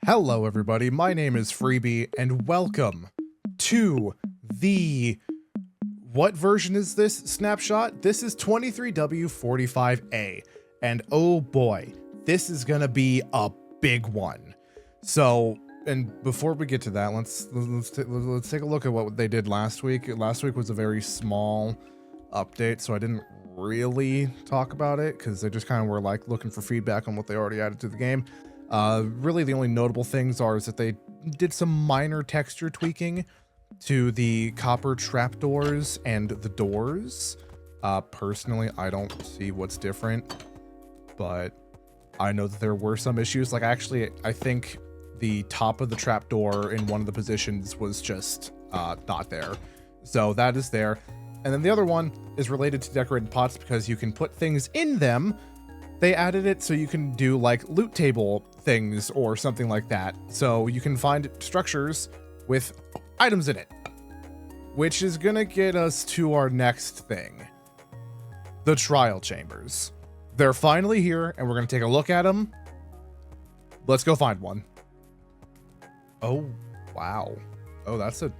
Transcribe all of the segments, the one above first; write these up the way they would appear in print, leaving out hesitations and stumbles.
Hello everybody, my name is Freebiy, and welcome to the... What version is this snapshot? This is 23W45A, and oh boy, this is gonna be a big one. So, and before we get to that, let's take a look at what they did last week. Last week was a very small update, so I didn't really talk about it, because they just kind of were like looking for feedback on what they already added to the game. Really the only notable things is that they did some minor texture tweaking to the copper trapdoors and the doors. Personally, I don't see what's different, but I know that there were some issues. Like actually, I think the top of the trapdoor in one of the positions was just not there. So that is there. And then the other one is related to decorated pots because you can put things in them. They added it so you can do like loot table things or something like that. So you can find structures with items in it, which is gonna get us to our next thing. The trial chambers. They're finally here and we're gonna take a look at them. Let's go find one. Oh, wow. Oh, that's a,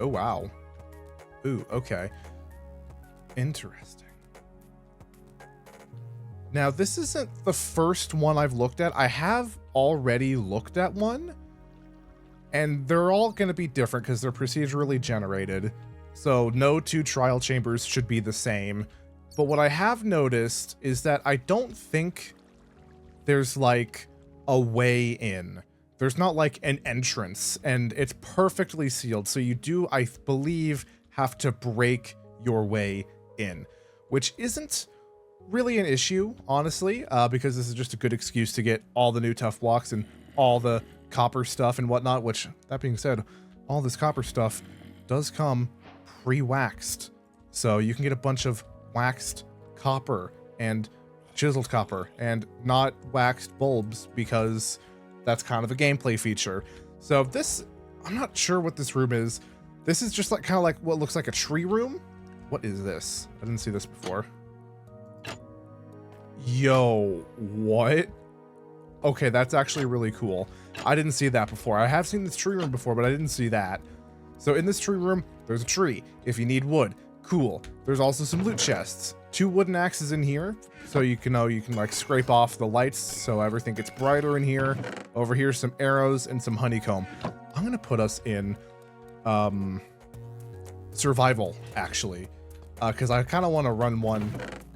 oh, wow. Ooh, okay. Interesting. Now, this isn't the first one I've looked at. I have already looked at one, and they're all going to be different because they're procedurally generated. So no two trial chambers should be the same. But what I have noticed is that I don't think there's like a way in. There's not like an entrance, and it's perfectly sealed. So you do, I believe, have to break your way in, which isn't really an issue, honestly, because this is just a good excuse to get all the new tough blocks and all the copper stuff and whatnot, which, that being said, all this copper stuff does come pre-waxed. So you can get a bunch of waxed copper and chiseled copper and not waxed bulbs because that's kind of a gameplay feature. So this, I'm not sure what this room is. This is just like kind of like what looks like a tree room. What is this? I didn't see this before. Yo, what? Okay, that's actually really cool. I didn't see that before. I have seen this tree room before, but I didn't see that. So in this tree room, there's a tree. If you need wood, cool. There's also some loot chests. 2 wooden axes in here, so you can like scrape off the lights so everything gets brighter in here. Over here, some arrows and some honeycomb. I'm gonna put us in survival, actually. Because I kind of want to run one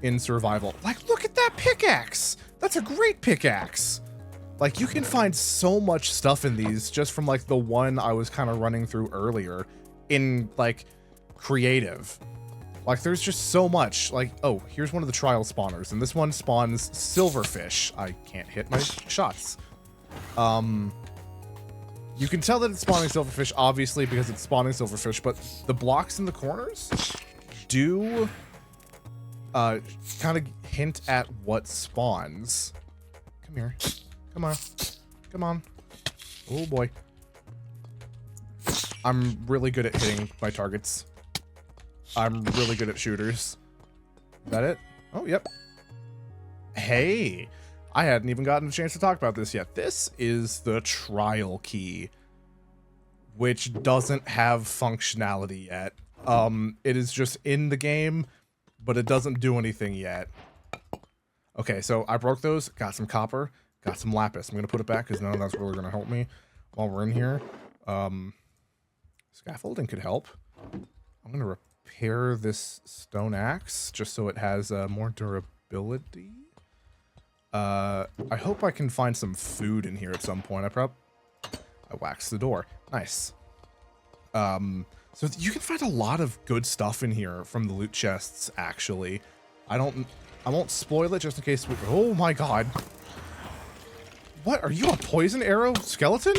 in survival. Like, look at that pickaxe! That's a great pickaxe! Like, you can find so much stuff in these just from, like, the one I was kind of running through earlier in, like, creative. Like, there's just so much. Like, oh, here's one of the trial spawners, and this one spawns silverfish. I can't hit my shots. You can tell that it's spawning silverfish, obviously, because it's spawning silverfish, but the blocks in the corners do kind of hint at what spawns. Come here. Come on. Come on. Oh boy. I'm really good at hitting my targets. I'm really good at shooters. Is that it? Oh, yep. Hey, I hadn't even gotten a chance to talk about this yet. This is the trial key, which doesn't have functionality yet. It is just in the game, but it doesn't do anything yet. Okay, so I broke those, got some copper, got some lapis. I'm gonna put it back because none of that's really gonna help me while we're in here. Scaffolding could help. I'm gonna repair this stone axe just so it has more durability. I hope I can find some food in here at some point. I waxed the door. Nice. So you can find a lot of good stuff in here from the loot chests, actually. I won't spoil it just in case oh my god. What? Are you a poison arrow skeleton?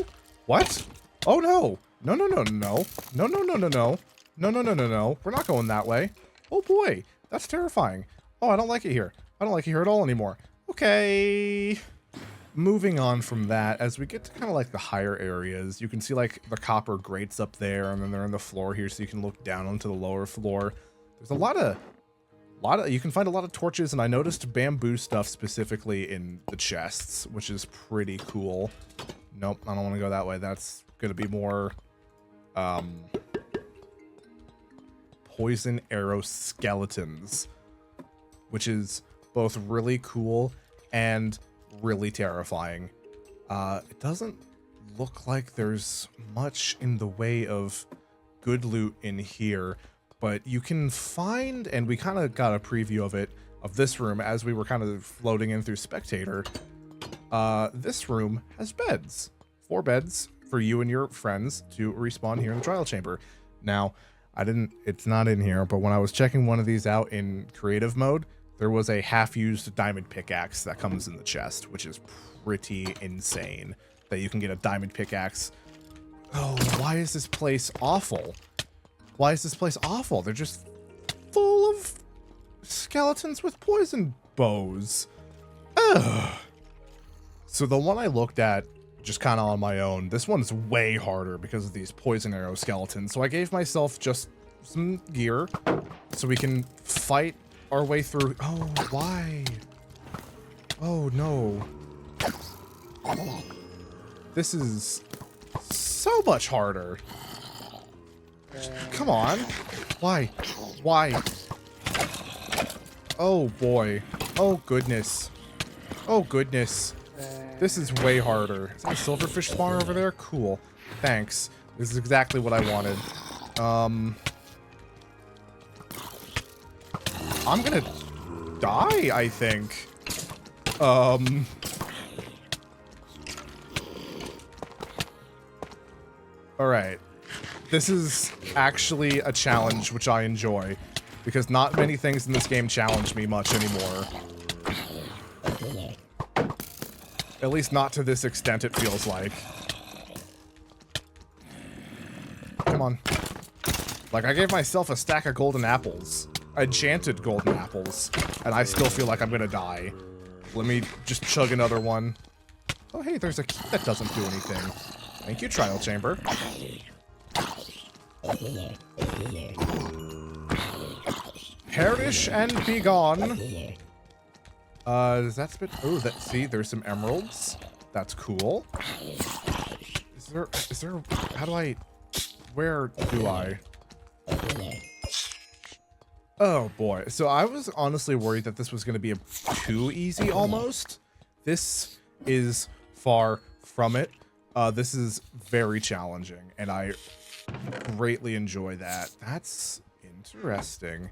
What? Oh no. No, no, no, no. No, no, no, no, no. No, no, no, no, no. We're not going that way. Oh boy. That's terrifying. Oh, I don't like it here. I don't like it here at all anymore. Okay. Moving on from that, as we get to kind of like the higher areas, you can see like the copper grates up there, and then they're on the floor here, so you can look down onto the lower floor. There's a lot of you can find a lot of torches, and I noticed bamboo stuff specifically in the chests, which is pretty cool. Nope, I don't want to go that way. That's going to be more poison arrow skeletons, which is both really cool and really terrifying. It doesn't look like there's much in the way of good loot in here, but you can find, and we kind of got a preview of it, of this room as we were kind of floating in through Spectator. This room has beds. 4 beds for you and your friends to respawn here in the trial chamber. Now, it's not in here, but when I was checking one of these out in creative mode, there was a half-used diamond pickaxe that comes in the chest, which is pretty insane that you can get a diamond pickaxe. Oh, why is this place awful? Why is this place awful? They're just full of skeletons with poison bows. Ugh. So the one I looked at just kind of on my own, this one's way harder because of these poison arrow skeletons. So I gave myself just some gear so we can fight our way through. Oh, why? Oh, no. This is so much harder. Come on. Why? Why? Oh, boy. Oh, goodness. Oh, goodness. This is way harder. Is that a silverfish spawner over there? Cool. Thanks. This is exactly what I wanted. I'm gonna die, I think. Alright. This is actually a challenge, which I enjoy, because not many things in this game challenge me much anymore. At least not to this extent, it feels like. Come on. Like, I gave myself a stack of golden apples. Enchanted golden apples. And I still feel like I'm gonna die. Let me just chug another one. Oh, hey, there's a key that doesn't do anything. Thank you, trial chamber. Perish and be gone. Does that spit? Oh, see, there's some emeralds. That's cool. Is there, how do I, where do I? Oh boy. So I was honestly worried that this was going to be too easy almost. This is far from it. This is very challenging and I greatly enjoy that. That's interesting.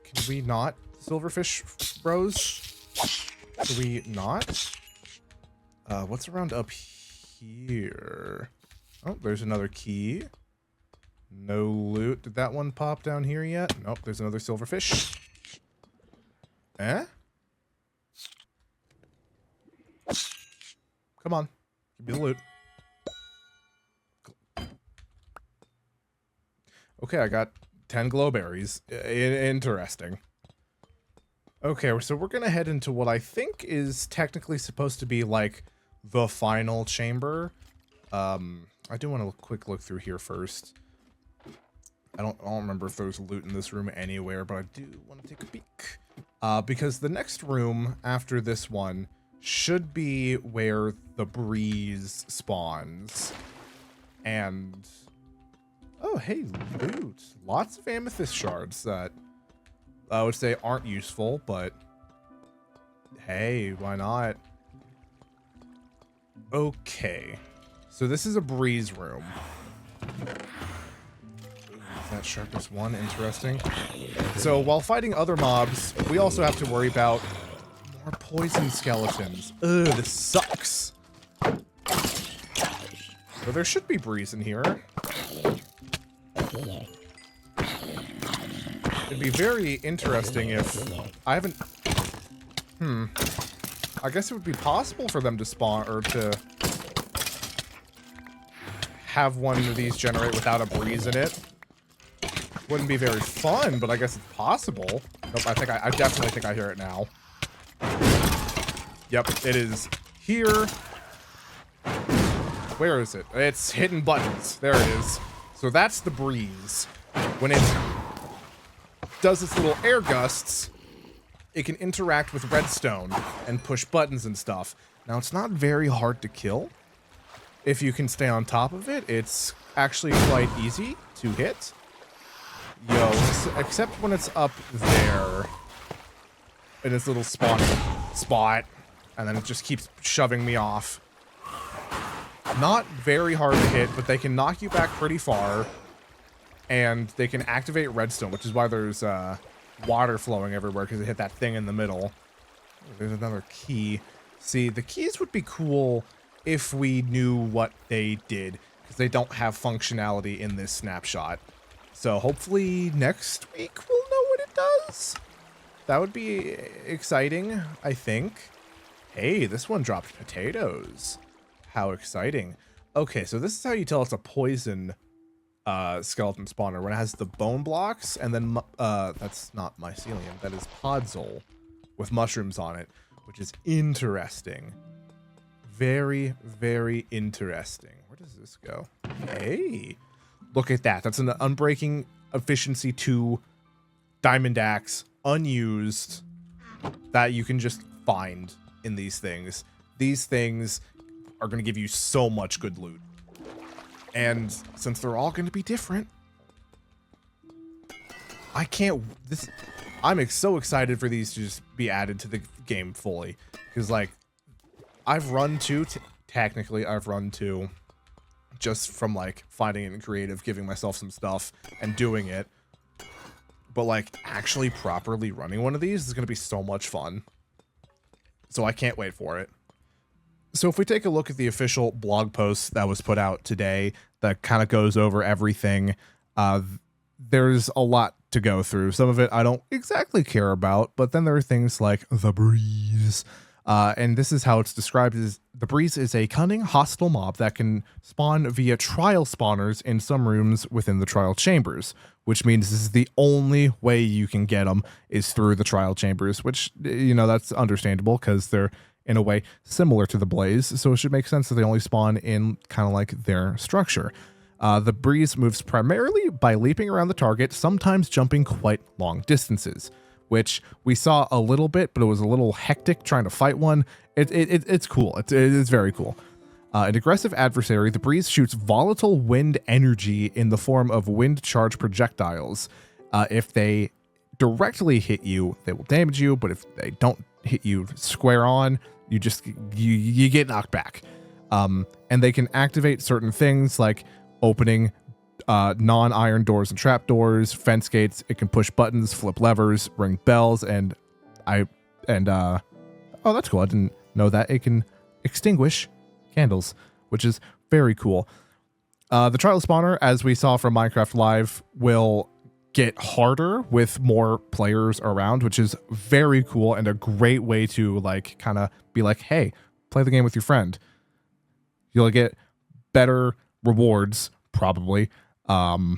Can we not? Silverfish bros? Do we not? What's around up here? Oh, there's another key. No loot. Did that one pop down here yet? Nope, there's another silverfish. Eh? Come on. Give me the loot. Okay, I got 10 glowberries. Interesting. Okay, so we're gonna head into what I think is technically supposed to be like the final chamber. I do want to quick look through here first. I don't remember if there's loot in this room anywhere, but I do want to take a peek. Because the next room after this one should be where the breeze spawns. And oh, hey, loot. Lots of amethyst shards that I would say aren't useful, but hey, why not? Okay, so this is a breeze room. Is that sharpness 1? Interesting. So while fighting other mobs, we also have to worry about more poison skeletons. Ugh, this sucks. So there should be breeze in here. It'd be very interesting if I haven't. I guess it would be possible for them to spawn or to have one of these generate without a breeze in it. Wouldn't be very fun, but I guess it's possible. Nope, I definitely think I hear it now. Yep, it is here. Where is it? It's hidden buttons. There it is. So that's the breeze. When it does its little air gusts, it can interact with redstone and push buttons and stuff. Now, it's not very hard to kill. If you can stay on top of it, it's actually quite easy to hit. Yo, except when it's up there in its little spot, and then it just keeps shoving me off. Not very hard to hit, but they can knock you back pretty far, and they can activate redstone, which is why there's water flowing everywhere, because it hit that thing in the middle. There's another key. See, the keys would be cool if we knew what they did, because they don't have functionality in this snapshot. So hopefully next week we'll know what it does. That would be exciting, I think. Hey, this one dropped potatoes. How exciting. Okay, so this is how you tell it's a poison skeleton spawner, when it has the bone blocks, and then that's not mycelium, that is podzol with mushrooms on it, which is interesting. Very, very interesting. Where does this go? Hey, look at that. That's an Unbreaking Efficiency 2 diamond axe, unused, that you can just find in these things. These things are going to give you so much good loot. And since they're all going to be different, I'm so excited for these to just be added to the game fully. Because, like, I've run two, technically I've run two, just from, like, finding it in creative, giving myself some stuff, and doing it. But, like, actually properly running one of these is going to be so much fun. So I can't wait for it. So if we take a look at the official blog post that was put out today that kind of goes over everything, there's a lot to go through. Some of it I don't exactly care about, but then there are things like the breeze. And this is how it's described as: the breeze is a cunning, hostile mob that can spawn via trial spawners in some rooms within the trial chambers, which means this is the only way you can get them is through the trial chambers, which, you know, that's understandable because they're in a way similar to the blaze, so it should make sense that they only spawn in kind of like their structure. The breeze moves primarily by leaping around the target, sometimes jumping quite long distances, which we saw a little bit, but it was a little hectic trying to fight one. It's cool. It's very cool. An aggressive adversary, the breeze shoots volatile wind energy in the form of wind charge projectiles. If they directly hit you, they will damage you, but if they don't hit you square on, you get knocked back. And they can activate certain things like opening non-iron doors and trapdoors, fence gates. It can push buttons, flip levers, ring bells, and oh, that's cool. I didn't know that. It can extinguish candles, which is very cool. The trial spawner, as we saw from Minecraft Live, will get harder with more players around, which is very cool and a great way to, like, kind of be like, hey, play the game with your friend. You'll get better rewards, probably. It'll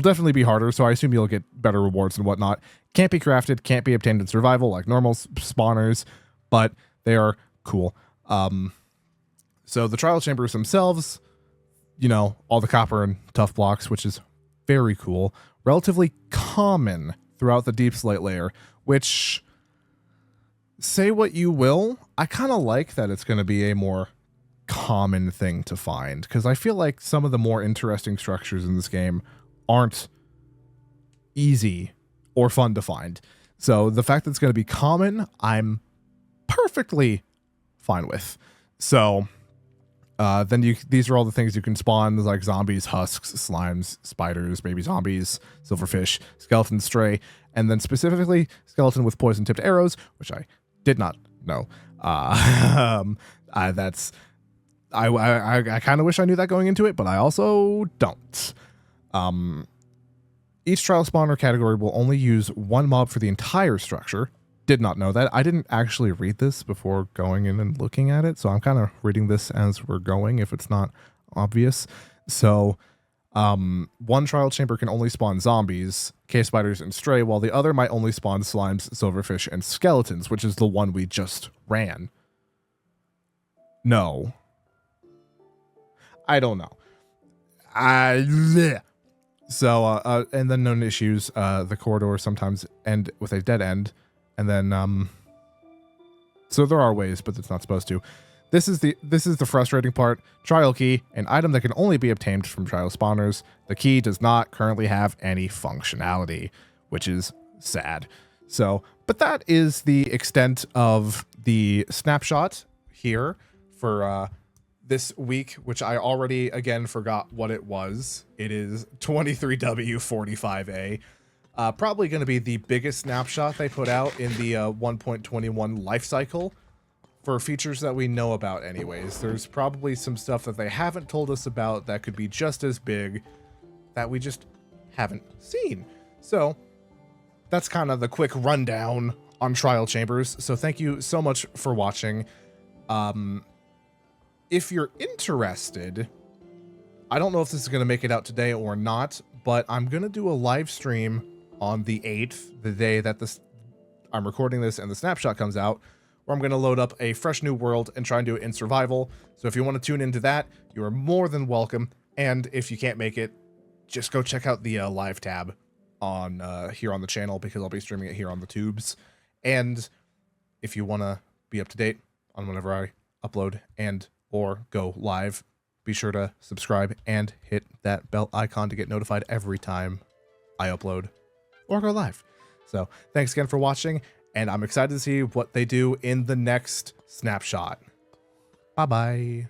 definitely be harder, so I assume you'll get better rewards and whatnot. Can't be crafted, can't be obtained in survival like normal spawners, but they are cool. So the trial chambers themselves, you know, all the copper and tough blocks, which is very cool. Relatively common throughout the deep slate layer, which, say what you will, I kind of like that it's going to be a more common thing to find, because I feel like some of the more interesting structures in this game aren't easy or fun to find. So the fact that it's going to be common, I'm perfectly fine with. So then these are all the things you can spawn, like zombies, husks, slimes, spiders, baby zombies, silverfish, skeleton stray, and then specifically skeleton with poison tipped arrows, which I did not know. That's I kind of wish I knew that going into it, but I also don't. Each trial spawner category will only use one mob for the entire structure. Did not know that. I didn't actually read this before going in and looking at it, so I'm kind of reading this as we're going if it's not obvious. So one trial chamber can only spawn zombies, cave spiders, and stray, while the other might only spawn slimes, silverfish, and skeletons, which is the one we just ran. No. I don't know. So, and then known issues, the corridor sometimes end with a dead end. And then, So there are ways, but it's not supposed to. This is the frustrating part. Trial key, an item that can only be obtained from trial spawners. The key does not currently have any functionality, which is sad. So, but that is the extent of the snapshot here for this week, which I already again forgot what it was. It is 23W45A. Probably going to be the biggest snapshot they put out in the 1.21 life cycle. For features that we know about anyways. There's probably some stuff that they haven't told us about that could be just as big that we just haven't seen. So that's kind of the quick rundown on Trial Chambers. So thank you so much for watching. If you're interested, I don't know if this is going to make it out today or not, but I'm going to do a live stream on the 8th, the day that I'm recording this and the snapshot comes out, where I'm going to load up a fresh new world and try and do it in survival. So if you want to tune into that, you are more than welcome. And if you can't make it, just go check out the live tab on here on the channel, because I'll be streaming it here on the tubes. And if you want to be up to date on whenever I upload and or go live, be sure to subscribe and hit that bell icon to get notified every time I upload or go live. So thanks again for watching. And I'm excited to see what they do in the next snapshot. Bye-bye.